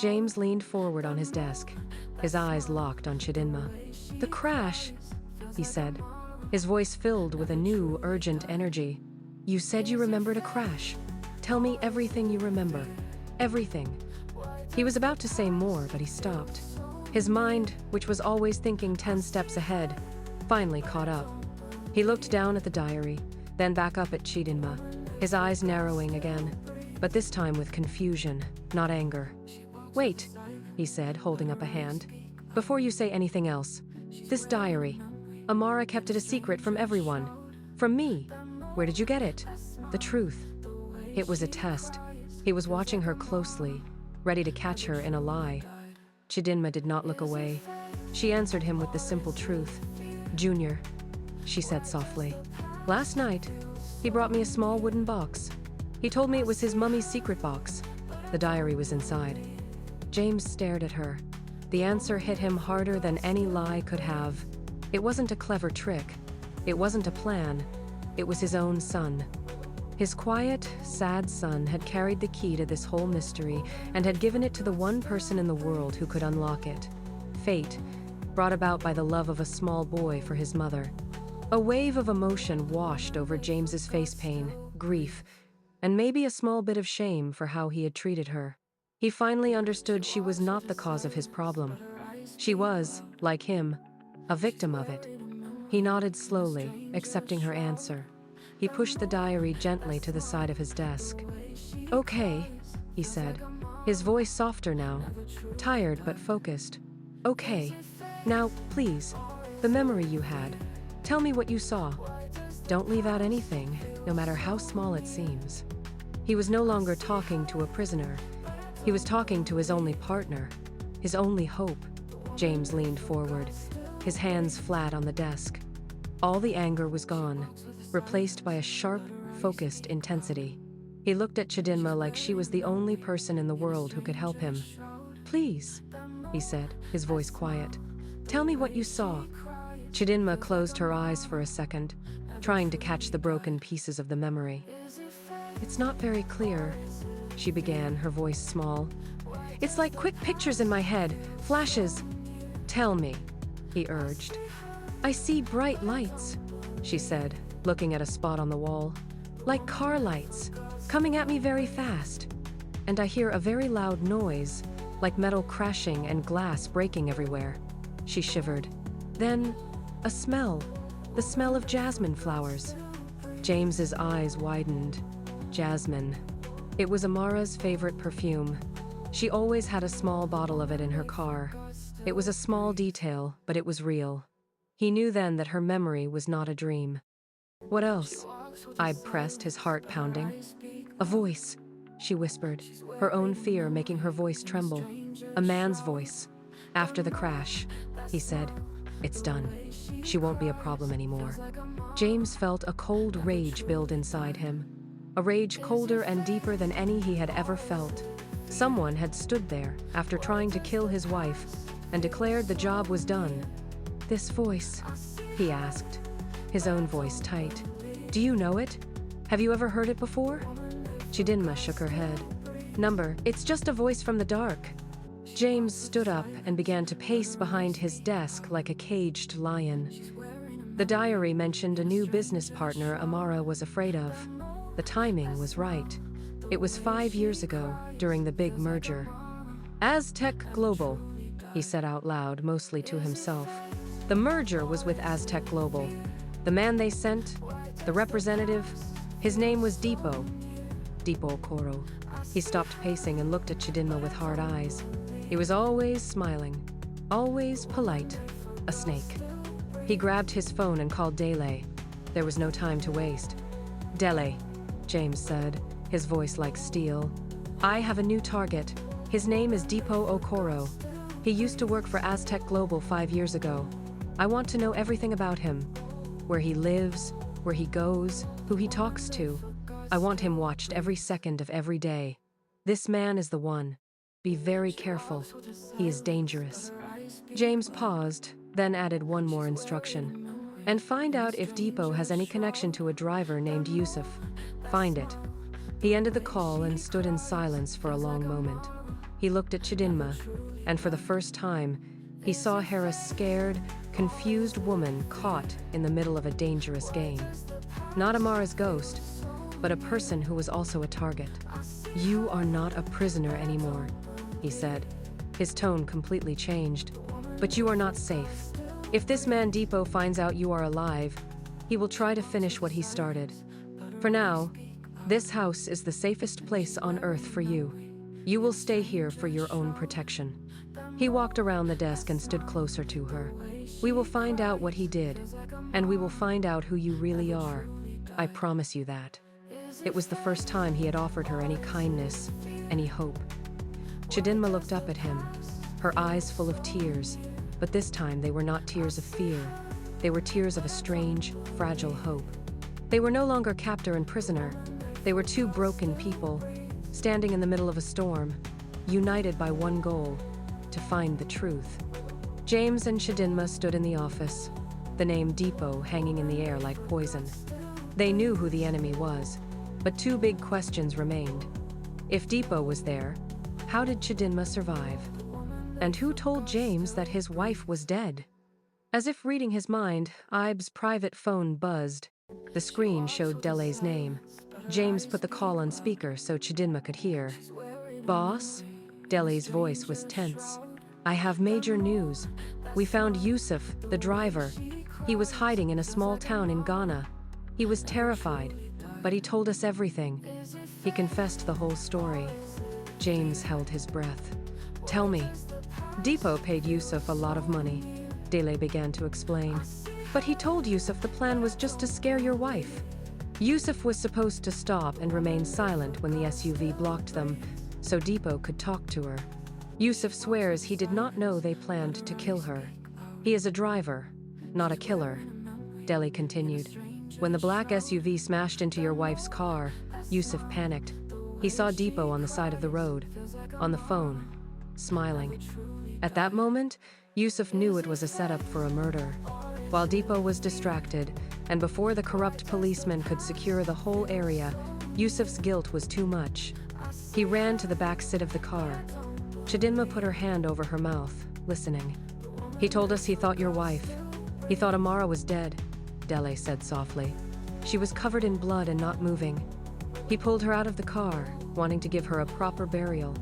James leaned forward on his desk, his eyes locked on Chidinma. "The crash," he said, his voice filled with a new, urgent energy. "You said you remembered a crash. Tell me everything you remember. Everything." He was about to say more, but he stopped. His mind, which was always thinking 10 steps ahead, finally caught up. He looked down at the diary, then back up at Chidinma, his eyes narrowing again, but this time with confusion, not anger. "Wait," he said, holding up a hand. "Before you say anything else, this diary. Amara kept it a secret from everyone. From me. Where did you get it?" The truth. It was a test. He was watching her closely, ready to catch her in a lie. Chidinma did not look away. She answered him with the simple truth. "Junior," she said softly. "Last night, he brought me a small wooden box. He told me it was his mummy's secret box. The diary was inside." James stared at her. The answer hit him harder than any lie could have. It wasn't a clever trick. It wasn't a plan. It was his own son. His quiet, sad son had carried the key to this whole mystery and had given it to the one person in the world who could unlock it. Fate, brought about by the love of a small boy for his mother. A wave of emotion washed over James's face pain, grief, and maybe a small bit of shame for how he had treated her. He finally understood she was not the cause of his problem. She was, like him, a victim of it. He nodded slowly, accepting her answer. He pushed the diary gently to the side of his desk. "Okay," he said, his voice softer now, tired but focused. "Okay. Now, please, the memory you had. Tell me what you saw. Don't leave out anything, no matter how small it seems." He was no longer talking to a prisoner. He was talking to his only partner, his only hope. James leaned forward, his hands flat on the desk. All the anger was gone, replaced by a sharp, focused intensity. He looked at Chidinma like she was the only person in the world who could help him. "Please," he said, his voice quiet. "Tell me what you saw." Chidinma closed her eyes for a second, trying to catch the broken pieces of the memory. "It's not very clear," she began, her voice small. "It's like quick pictures in my head, flashes." "Tell me," he urged. "I see bright lights," she said, looking at a spot on the wall. "Like car lights, coming at me very fast. And I hear a very loud noise, like metal crashing and glass breaking everywhere." She shivered. "Then, a smell, the smell of jasmine flowers." James's eyes widened. Jasmine. It was Amara's favorite perfume. She always had a small bottle of it in her car. It was a small detail, but it was real. He knew then that her memory was not a dream. "What else?" Ibe pressed, his heart pounding. "A voice," she whispered, her own fear making her voice tremble. "A man's voice. After the crash," he said. "It's done. She won't be a problem anymore." James felt a cold rage build inside him. A rage colder and deeper than any he had ever felt. Someone had stood there, after trying to kill his wife, and declared the job was done. "This voice?" he asked, his own voice tight. "Do you know it? Have you ever heard it before?" Chidinma shook her head. It's just a voice from the dark." James stood up and began to pace behind his desk like a caged lion. The diary mentioned a new business partner Amara was afraid of. The timing was right. It was 5 years ago, during the big merger. "Aztec Global," he said out loud, mostly to himself. The merger was with Aztec Global. The man they sent, the representative, his name was Dipo Okoro. He stopped pacing and looked at Chidinma with hard eyes. He was always smiling, always polite, a snake. He grabbed his phone and called Dele. There was no time to waste. "Dele," James said, his voice like steel. "I have a new target. His name is Dipo Okoro. He used to work for Aztec Global 5 years ago. I want to know everything about him. Where he lives, where he goes, who he talks to. I want him watched every second of every day. This man is the one. Be very careful. He is dangerous." James paused, then added one more instruction. "And find out if Dipo has any connection to a driver named Yusuf. Find it." He ended the call and stood in silence for a long moment. He looked at Chidinma, and for the first time, he saw her a scared, confused woman caught in the middle of a dangerous game. Not Amara's ghost, but a person who was also a target. "You are not a prisoner anymore," he said. His tone completely changed. "But you are not safe. If this man Depot finds out you are alive, he will try to finish what he started. For now, this house is the safest place on Earth for you. You will stay here for your own protection." He walked around the desk and stood closer to her. "We will find out what he did, and we will find out who you really are. I promise you that." It was the first time he had offered her any kindness, any hope. Chidinma looked up at him, her eyes full of tears, but this time they were not tears of fear. They were tears of a strange, fragile hope. They were no longer captor and prisoner. They were two broken people, standing in the middle of a storm, united by one goal: to find the truth. James and Chidinma stood in the office, the name Depot hanging in the air like poison. They knew who the enemy was, but two big questions remained. If Depot was there, how did Chidinma survive? And who told James that his wife was dead? As if reading his mind, Ibe's private phone buzzed. The screen showed Dele's name. James put the call on speaker so Chidinma could hear. "Boss?" Dele's voice was tense. "I have major news. We found Yusuf, the driver. He was hiding in a small town in Ghana. He was terrified, but he told us everything. He confessed the whole story." James held his breath. "Tell me." "Depot paid Yusuf a lot of money," Dele began to explain. "But he told Yusuf the plan was just to scare your wife. Yusuf was supposed to stop and remain silent when the SUV blocked them, so Depot could talk to her. Yusuf swears he did not know they planned to kill her. He is a driver, not a killer." Dele continued. "When the black SUV smashed into your wife's car, Yusuf panicked. He saw Depot on the side of the road, on the phone, smiling. At that moment, Yusuf knew it was a setup for a murder. While Depot was distracted, and before the corrupt policemen could secure the whole area, Yusuf's guilt was too much. He ran to the back seat of the car. Chidinma put her hand over her mouth, listening. "He told us he thought your wife. He thought Amara was dead," Dele said softly. "She was covered in blood and not moving. He pulled her out of the car, wanting to give her a proper burial,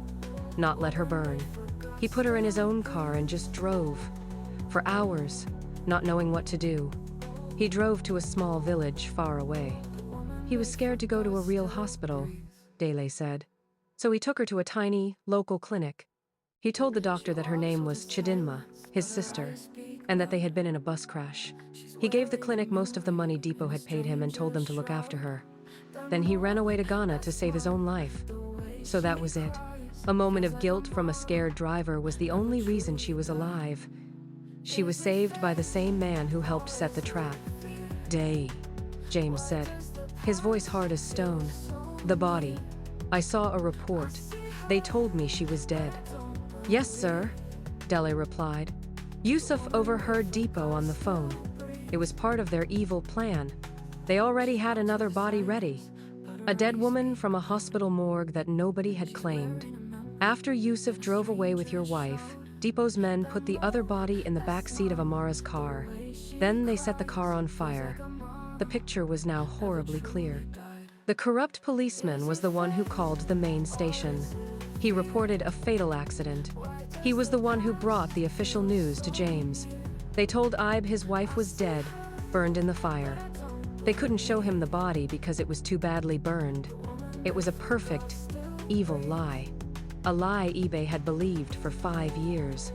not let her burn. He put her in his own car and just drove. For hours, not knowing what to do. He drove to a small village far away. He was scared to go to a real hospital," Dele said. "So he took her to a tiny, local clinic. He told the doctor that her name was Chidinma, his sister, and that they had been in a bus crash. He gave the clinic most of the money Depot had paid him and told them to look after her. Then he ran away to Ghana to save his own life. So that was it. A moment of guilt from a scared driver was the only reason she was alive. She was saved by the same man who helped set the trap." "Day," James said, his voice hard as stone. "The body. I saw a report. They told me she was dead." "Yes, sir," Dele replied. "Yusuf overheard Depot on the phone. It was part of their evil plan. They already had another body ready. A dead woman from a hospital morgue that nobody had claimed. After Yusuf drove away with your wife, Depot's men put the other body in the back seat of Amara's car. Then they set the car on fire." The picture was now horribly clear. The corrupt policeman was the one who called the main station. He reported a fatal accident. He was the one who brought the official news to James. They told Ibe his wife was dead, burned in the fire. They couldn't show him the body because it was too badly burned. It was a perfect, evil lie. A lie eBay had believed for 5 years.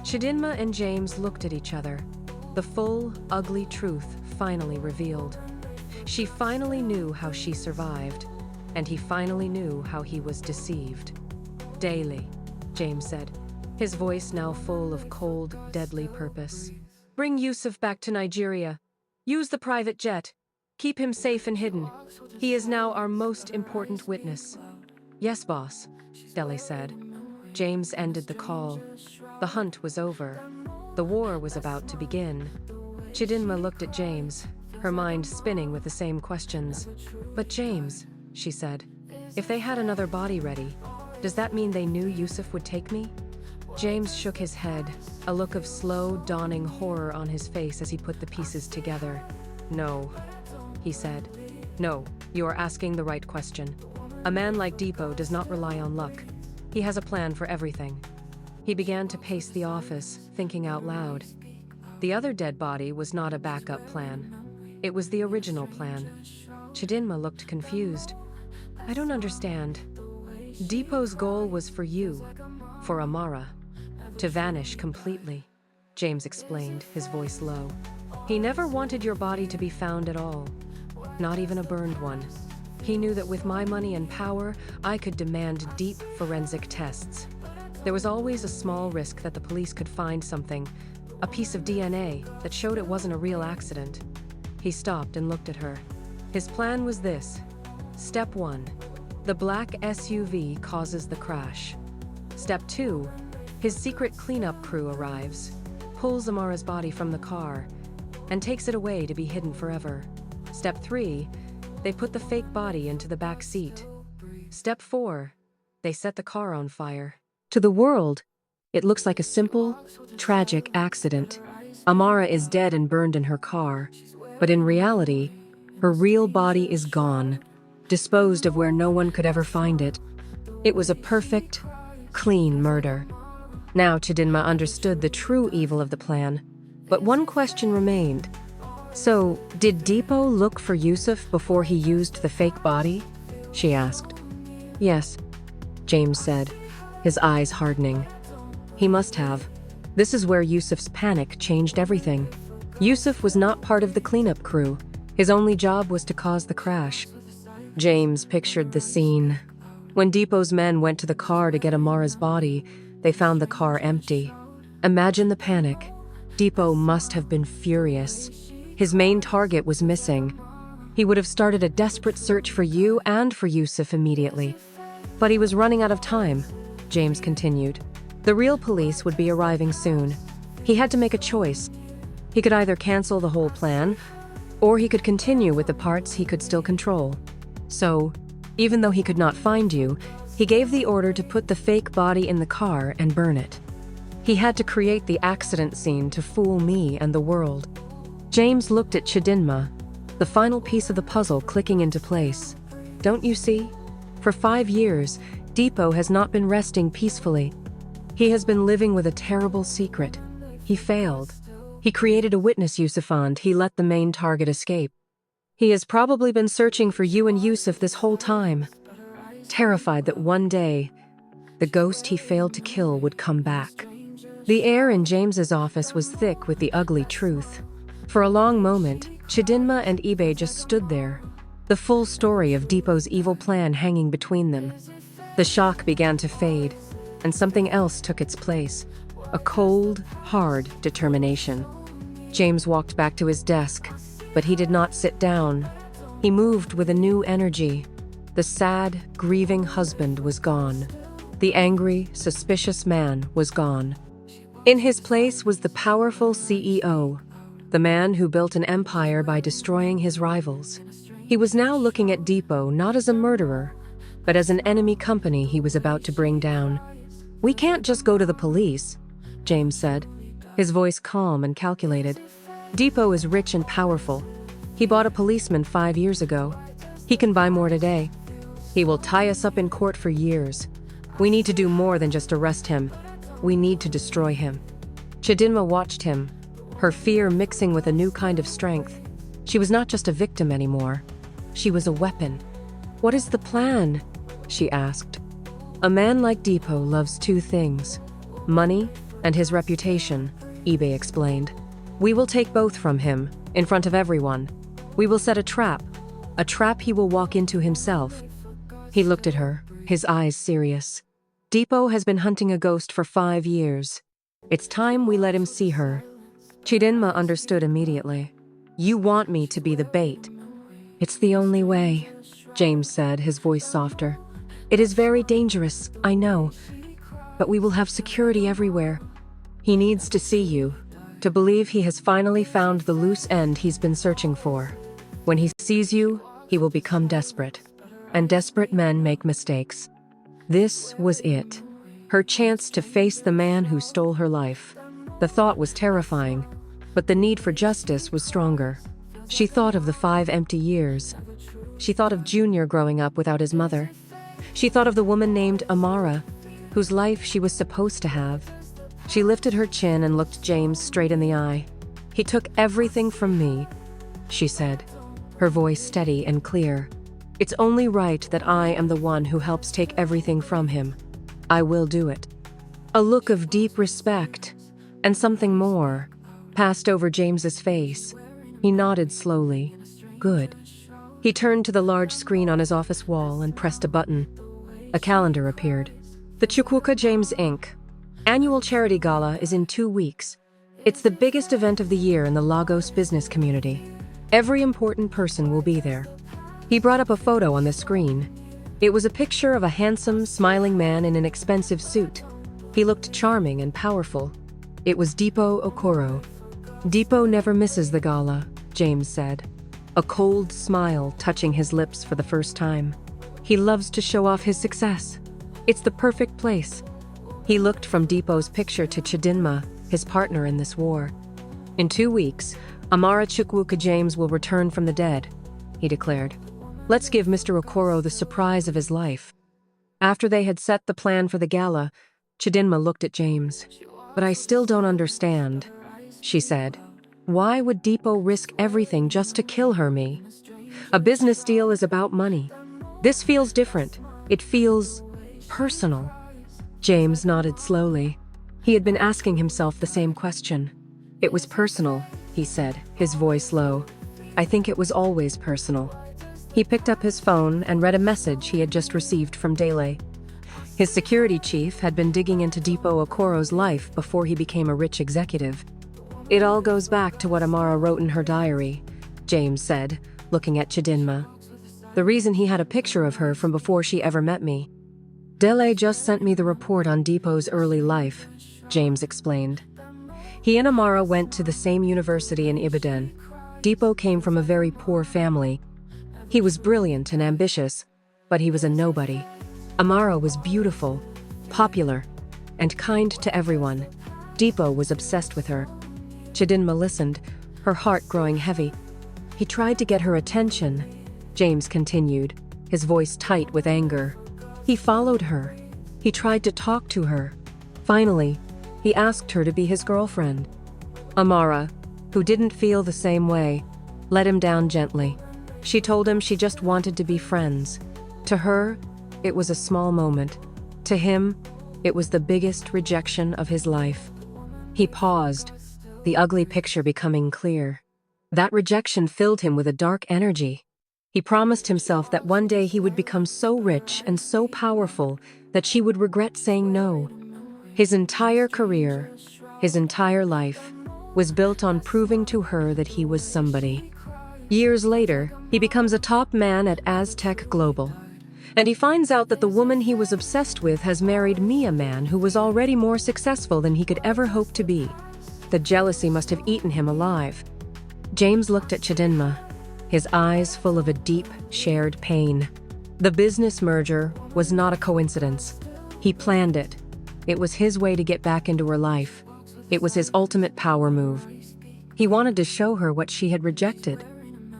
Chidinma and James looked at each other. The full, ugly truth finally revealed. She finally knew how she survived, and he finally knew how he was deceived. "Daily," James said, his voice now full of cold, deadly purpose. "Bring Yusuf back to Nigeria. Use the private jet. Keep him safe and hidden. He is now our most important witness." "Yes, boss," Dele said. James ended the call. The hunt was over. The war was about to begin. Chidinma looked at James, her mind spinning with the same questions. "But James," she said, "if they had another body ready, Does that mean they knew Yusuf would take me? James shook his head, a look of slow, dawning horror on his face as he put the pieces together. No, he said. No, you are asking the right question. A man like Depot does not rely on luck. He has a plan for everything. He began to pace the office, thinking out loud. The other dead body was not a backup plan. It was the original plan. Chidinma looked confused. I don't understand. Depot's goal was for you, for Amara, to vanish completely, James explained, his voice low. He never wanted your body to be found at all, not even a burned one. He knew that with my money and power, I could demand deep forensic tests. There was always a small risk that the police could find something, a piece of DNA that showed it wasn't a real accident. He stopped and looked at her. His plan was this. Step 1. The black SUV causes the crash. Step 2. His secret cleanup crew arrives, pulls Amara's body from the car, and takes it away to be hidden forever. Step 3. They put the fake body into the back seat. Step 4. They set the car on fire. To the world, it looks like a simple, tragic accident. Amara is dead and burned in her car, but in reality, her real body is gone, disposed of where no one could ever find it. It was a perfect, clean murder. Now Chidinma understood the true evil of the plan, but one question remained. So, did Depot look for Yusuf before he used the fake body? She asked. Yes, James said, his eyes hardening. He must have. This is where Yusuf's panic changed everything. Yusuf was not part of the cleanup crew. His only job was to cause the crash. James pictured the scene. When Depot's men went to the car to get Amara's body, they found the car empty. Imagine the panic. Depot must have been furious. His main target was missing. He would have started a desperate search for you and for Yusuf immediately. But he was running out of time, James continued. The real police would be arriving soon. He had to make a choice. He could either cancel the whole plan, or he could continue with the parts he could still control. So, even though he could not find you, he gave the order to put the fake body in the car and burn it. He had to create the accident scene to fool me and the world. James looked at Chidinma, the final piece of the puzzle clicking into place. Don't you see? For 5 years, Depot has not been resting peacefully. He has been living with a terrible secret. He failed. He created a witness, Yusufand. He let the main target escape. He has probably been searching for you and Yusuf this whole time, terrified that one day, the ghost he failed to kill would come back. The air in James's office was thick with the ugly truth. For a long moment, Chidinma and eBay just stood there, the full story of Depot's evil plan hanging between them. The shock began to fade, and something else took its place. A cold, hard determination. James walked back to his desk, but he did not sit down. He moved with a new energy. The sad, grieving husband was gone. The angry, suspicious man was gone. In his place was the powerful CEO, the man who built an empire by destroying his rivals. He was now looking at Depot not as a murderer, but as an enemy company he was about to bring down. We can't just go to the police, James said, his voice calm and calculated. Depot is rich and powerful. He bought a policeman 5 years ago. He can buy more today. He will tie us up in court for years. We need to do more than just arrest him. We need to destroy him. Chidinma watched him, her fear mixing with a new kind of strength. She was not just a victim anymore. She was a weapon. What is the plan? She asked. A man like Depot loves 2 things, money and his reputation, eBay explained. We will take both from him, in front of everyone. We will set a trap he will walk into himself. He looked at her, his eyes serious. Depot has been hunting a ghost for 5 years. It's time we let him see her. Chidinma understood immediately. You want me to be the bait. It's the only way, James said, his voice softer. It is very dangerous, I know, but we will have security everywhere. He needs to see you, to believe he has finally found the loose end he's been searching for. When he sees you, he will become desperate. And desperate men make mistakes. This was it. Her chance to face the man who stole her life. The thought was terrifying, but the need for justice was stronger. She thought of the 5 empty years. She thought of Junior growing up without his mother. She thought of the woman named Amara, whose life she was supposed to have. She lifted her chin and looked James straight in the eye. "He took everything from me," she said, her voice steady and clear. "It's only right that I am the one who helps take everything from him. I will do it." A look of deep respect, and something more, passed over James's face. He nodded slowly. "Good." He turned to the large screen on his office wall and pressed a button. A calendar appeared. The Chukwuka James Inc. Annual Charity Gala is in 2 weeks. It's the biggest event of the year in the Lagos business community. Every important person will be there. He brought up a photo on the screen. It was a picture of a handsome, smiling man in an expensive suit. He looked charming and powerful. It was Dipo Okoro. "Dipo never misses the gala," James said, a cold smile touching his lips for the first time. "He loves to show off his success. It's the perfect place." He looked from Dipo's picture to Chidinma, his partner in this war. "In 2 weeks, Amara Chukwuka James will return from the dead," he declared. "Let's give Mr. Okoro the surprise of his life." After they had set the plan for the gala, Chidinma looked at James. "But I still don't understand," she said. "Why would Dipo risk everything just to kill me? A business deal is about money. This feels different. It feels personal." James nodded slowly. He had been asking himself the same question. "It was personal," he said, his voice low. "I think it was always personal." He picked up his phone and read a message he had just received from Dele. His security chief had been digging into Dipo Okoro's life before he became a rich executive. "It all goes back to what Amara wrote in her diary," James said, looking at Chidinma. "The reason he had a picture of her from before she ever met me." "Dele just sent me the report on Dipo's early life," James explained. He and Amara went to the same university in Ibadan. Dipo came from a very poor family. He was brilliant and ambitious, but he was a nobody. Amara was beautiful, popular, and kind to everyone. Dipo was obsessed with her. Chidinma listened, her heart growing heavy. "He tried to get her attention," James continued, his voice tight with anger. "He followed her. He tried to talk to her. Finally, he asked her to be his girlfriend." Amara, who didn't feel the same way, let him down gently. She told him she just wanted to be friends. To her, it was a small moment. To him, it was the biggest rejection of his life. He paused, the ugly picture becoming clear. That rejection filled him with a dark energy. He promised himself that one day he would become so rich and so powerful that she would regret saying no. His entire career, his entire life, was built on proving to her that he was somebody. Years later, he becomes a top man at Aztec Global. And he finds out that the woman he was obsessed with has married a man who was already more successful than he could ever hope to be. The jealousy must have eaten him alive. James looked at Chidinma, his eyes full of a deep, shared pain. The business merger was not a coincidence. He planned it. It was his way to get back into her life. It was his ultimate power move. He wanted to show her what she had rejected.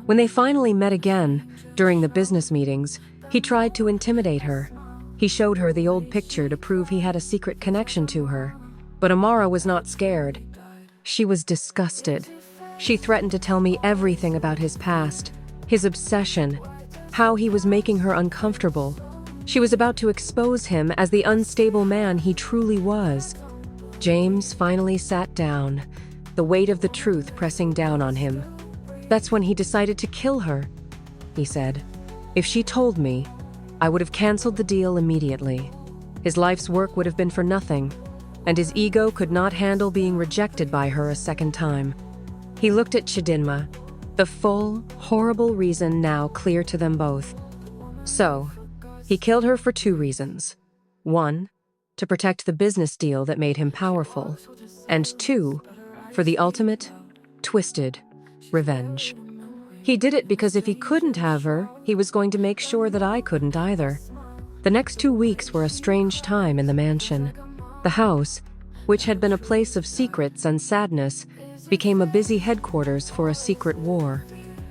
When they finally met again, during the business meetings, he tried to intimidate her. He showed her the old picture to prove he had a secret connection to her. But Amara was not scared. She was disgusted. She threatened to tell me everything about his past, his obsession, how he was making her uncomfortable. She was about to expose him as the unstable man he truly was. James finally sat down, the weight of the truth pressing down on him. "That's when he decided to kill her," he said. "If she told me, I would have canceled the deal immediately. His life's work would have been for nothing, and his ego could not handle being rejected by her a second time." He looked at Chidinma, the full, horrible reason now clear to them both. So, he killed her for 2 reasons. 1, to protect the business deal that made him powerful, and 2, for the ultimate, twisted revenge. He did it because if he couldn't have her, he was going to make sure that I couldn't either. The next 2 weeks were a strange time in the mansion. The house, which had been a place of secrets and sadness, became a busy headquarters for a secret war.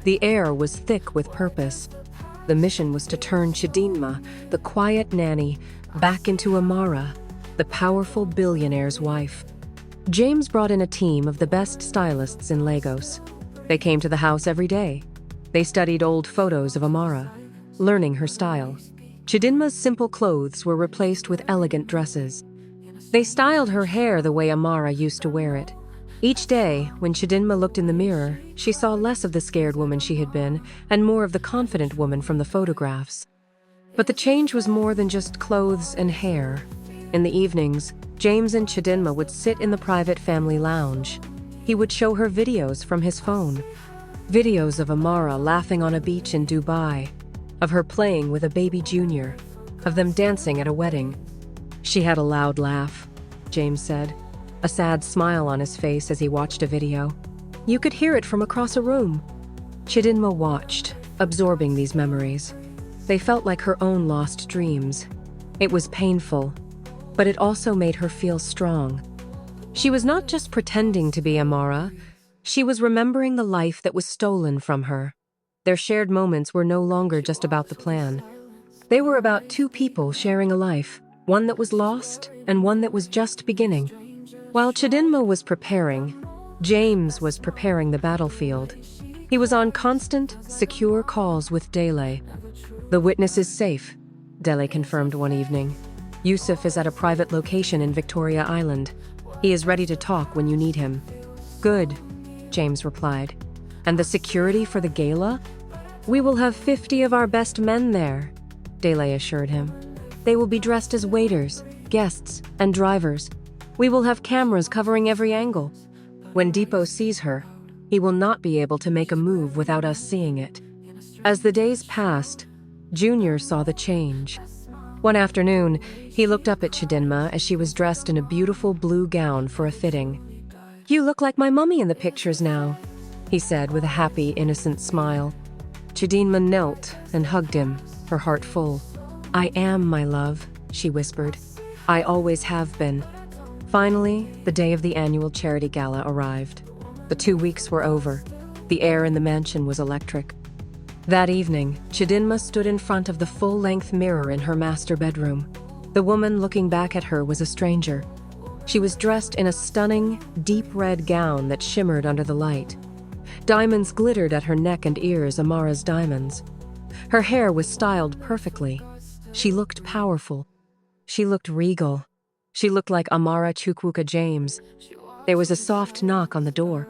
The air was thick with purpose. The mission was to turn Chidinma, the quiet nanny, back into Amara, the powerful billionaire's wife. James brought in a team of the best stylists in Lagos. They came to the house every day. They studied old photos of Amara, learning her style. Chidinma's simple clothes were replaced with elegant dresses. They styled her hair the way Amara used to wear it. Each day, when Chidinma looked in the mirror, she saw less of the scared woman she had been and more of the confident woman from the photographs. But the change was more than just clothes and hair. In the evenings, James and Chidinma would sit in the private family lounge. He would show her videos from his phone. Videos of Amara laughing on a beach in Dubai, of her playing with a baby junior, of them dancing at a wedding. She had a loud laugh, James said, a sad smile on his face as he watched a video. You could hear it from across a room. Chidinma watched, absorbing these memories. They felt like her own lost dreams. It was painful, but it also made her feel strong. She was not just pretending to be Amara, she was remembering the life that was stolen from her. Their shared moments were no longer just about the plan. They were about two people sharing a life, one that was lost and one that was just beginning. While Chidinma was preparing, James was preparing the battlefield. He was on constant, secure calls with Dele. The witness is safe, Dele confirmed one evening. Yusuf is at a private location in Victoria Island. He is ready to talk when you need him. Good, James replied. And the security for the gala? We will have 50 of our best men there, Dele assured him. They will be dressed as waiters, guests, and drivers. We will have cameras covering every angle. When Depot sees her, he will not be able to make a move without us seeing it. As the days passed, Junior saw the change. One afternoon, he looked up at Chidinma as she was dressed in a beautiful blue gown for a fitting. You look like my mummy in the pictures now, he said with a happy, innocent smile. Chidinma knelt and hugged him, her heart full. I am, my love, she whispered. I always have been. Finally, the day of the annual charity gala arrived. The 2 weeks were over. The air in the mansion was electric. That evening, Chidinma stood in front of the full-length mirror in her master bedroom. The woman looking back at her was a stranger. She was dressed in a stunning, deep red gown that shimmered under the light. Diamonds glittered at her neck and ears, Amara's diamonds. Her hair was styled perfectly. She looked powerful. She looked regal. She looked like Amara Chukwuka James. There was a soft knock on the door.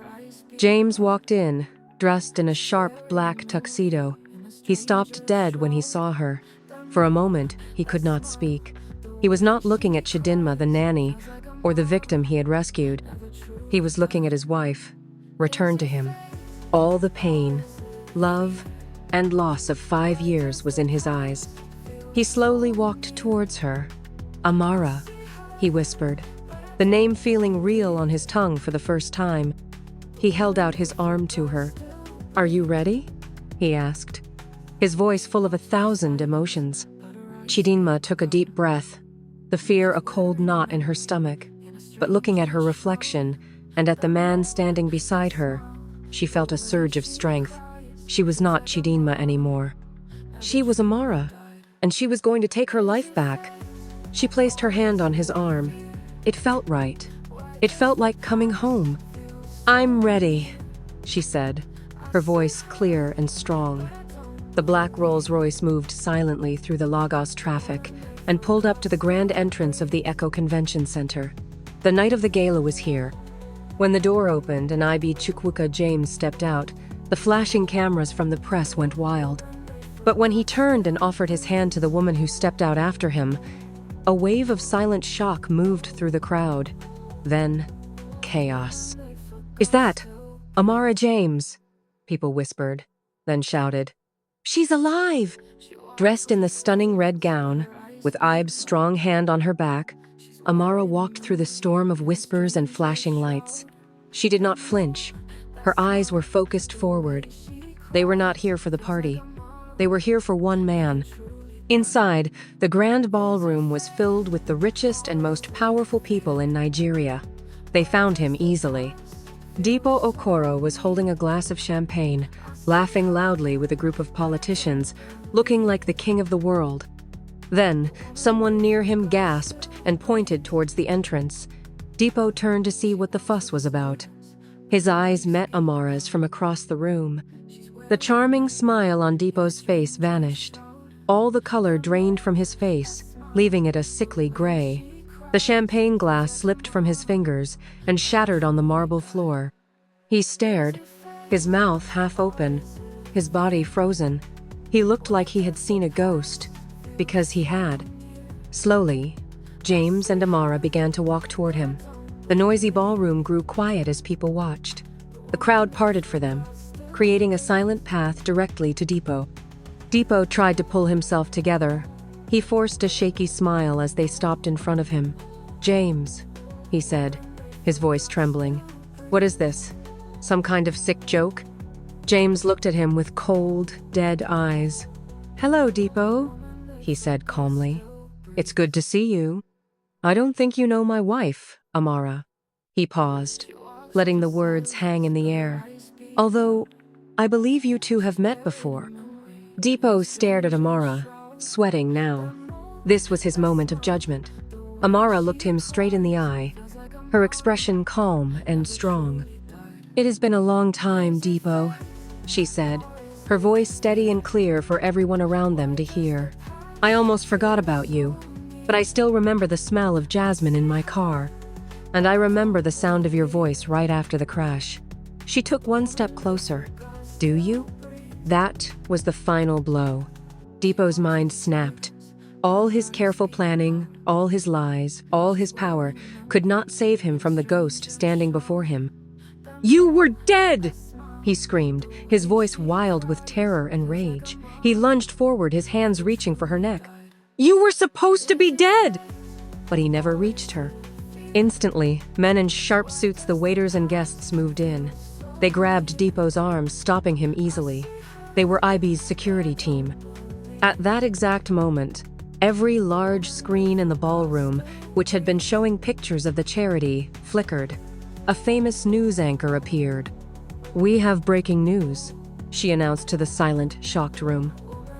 James walked in, dressed in a sharp black tuxedo. He stopped dead when he saw her. For a moment, he could not speak. He was not looking at Chidinma, the nanny, or the victim he had rescued. He was looking at his wife, returned to him. All the pain, love, and loss of 5 years was in his eyes. He slowly walked towards her. Amara, he whispered, the name feeling real on his tongue for the first time. He held out his arm to her. Are you ready? He asked, his voice full of 1,000 emotions. Chidinma took a deep breath, the fear a cold knot in her stomach. But looking at her reflection and at the man standing beside her, she felt a surge of strength. She was not Chidinma anymore. She was Amara, and she was going to take her life back. She placed her hand on his arm. It felt right. It felt like coming home. I'm ready, she said, her voice clear and strong. The black Rolls-Royce moved silently through the Lagos traffic and pulled up to the grand entrance of the Echo Convention Center. The night of the gala was here. When the door opened and IB Chukwuka James stepped out, the flashing cameras from the press went wild. But when he turned and offered his hand to the woman who stepped out after him, a wave of silent shock moved through the crowd. Then, chaos. Is that Amara James? People whispered, then shouted. She's alive! Dressed in the stunning red gown, with Ibe's strong hand on her back, Amara walked through the storm of whispers and flashing lights. She did not flinch. Her eyes were focused forward. They were not here for the party. They were here for one man. Inside, the grand ballroom was filled with the richest and most powerful people in Nigeria. They found him easily. Dipo Okoro was holding a glass of champagne, laughing loudly with a group of politicians, looking like the king of the world. Then, someone near him gasped and pointed towards the entrance. Dipo turned to see what the fuss was about. His eyes met Amara's from across the room. The charming smile on Dipo's face vanished. All the color drained from his face, leaving it a sickly gray. The champagne glass slipped from his fingers and shattered on the marble floor. He stared, his mouth half open, his body frozen. He looked like he had seen a ghost, because he had. Slowly, James and Amara began to walk toward him. The noisy ballroom grew quiet as people watched. The crowd parted for them, creating a silent path directly to Dipo. Dipo tried to pull himself together. He forced a shaky smile as they stopped in front of him. "James," he said, his voice trembling. "What is this? Some kind of sick joke?" James looked at him with cold, dead eyes. "Hello, Dipo," he said calmly. "It's good to see you. I don't think you know my wife, Amara." He paused, letting the words hang in the air. "Although, I believe you two have met before." Dipo stared at Amara, sweating now. This was his moment of judgment. Amara looked him straight in the eye, her expression calm and strong. "It has been a long time, Dipo," she said, her voice steady and clear for everyone around them to hear. "I almost forgot about you, but I still remember the smell of jasmine in my car. And I remember the sound of your voice right after the crash." She took one step closer. "Do you?" That was the final blow. Dipo's mind snapped. All his careful planning, all his lies, all his power could not save him from the ghost standing before him. "You were dead!" he screamed, his voice wild with terror and rage. He lunged forward, his hands reaching for her neck. "You were supposed to be dead!" But he never reached her. Instantly, men in sharp suits, the waiters and guests, moved in. They grabbed Dipo's arms, stopping him easily. They were IB's security team. At that exact moment, every large screen in the ballroom, which had been showing pictures of the charity, flickered. A famous news anchor appeared. "We have breaking news," she announced to the silent, shocked room.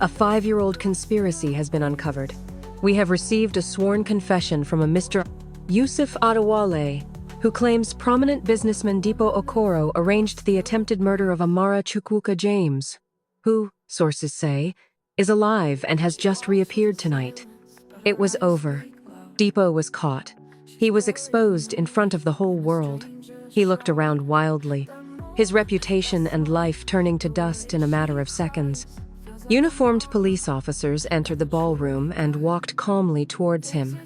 "A 5-year-old conspiracy has been uncovered. We have received a sworn confession from a Mr. Yusuf Adewale, who claims prominent businessman Dipo Okoro arranged the attempted murder of Amara Chukwuka James, who, sources say, is alive and has just reappeared tonight." It was over. Dipo was caught. He was exposed in front of the whole world. He looked around wildly, his reputation and life turning to dust in a matter of seconds. Uniformed police officers entered the ballroom and walked calmly towards him.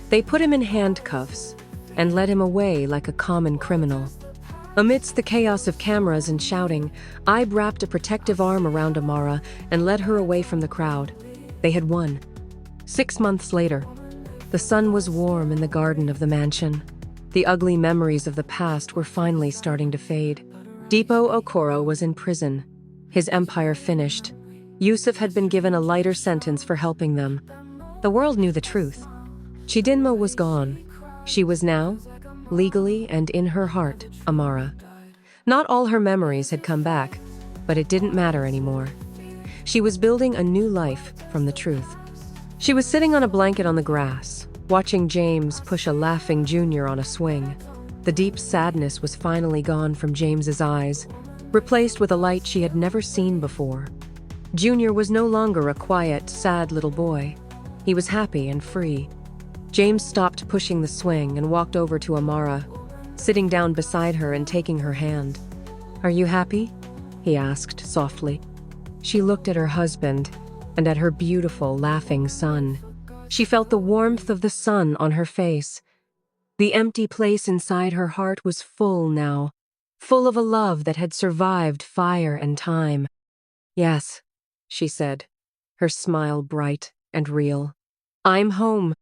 They put him in handcuffs and led him away like a common criminal. Amidst the chaos of cameras and shouting, Ibe wrapped a protective arm around Amara and led her away from the crowd. They had won. 6 months later, the sun was warm in the garden of the mansion. The ugly memories of the past were finally starting to fade. Dipo Okoro was in prison, his empire finished. Yusuf had been given a lighter sentence for helping them. The world knew the truth. Chidinma was gone. She was now, legally and in her heart, Amara. Not all her memories had come back, but it didn't matter anymore. She was building a new life from the truth. She was sitting on a blanket on the grass, watching James push a laughing Junior on a swing. The deep sadness was finally gone from James's eyes, replaced with a light she had never seen before. Junior was no longer a quiet, sad little boy. He was happy and free. James stopped pushing the swing and walked over to Amara, sitting down beside her and taking her hand. "Are you happy?" he asked softly. She looked at her husband and at her beautiful, laughing son. She felt the warmth of the sun on her face. The empty place inside her heart was full now, full of a love that had survived fire and time. "Yes," she said, her smile bright and real. "I'm home."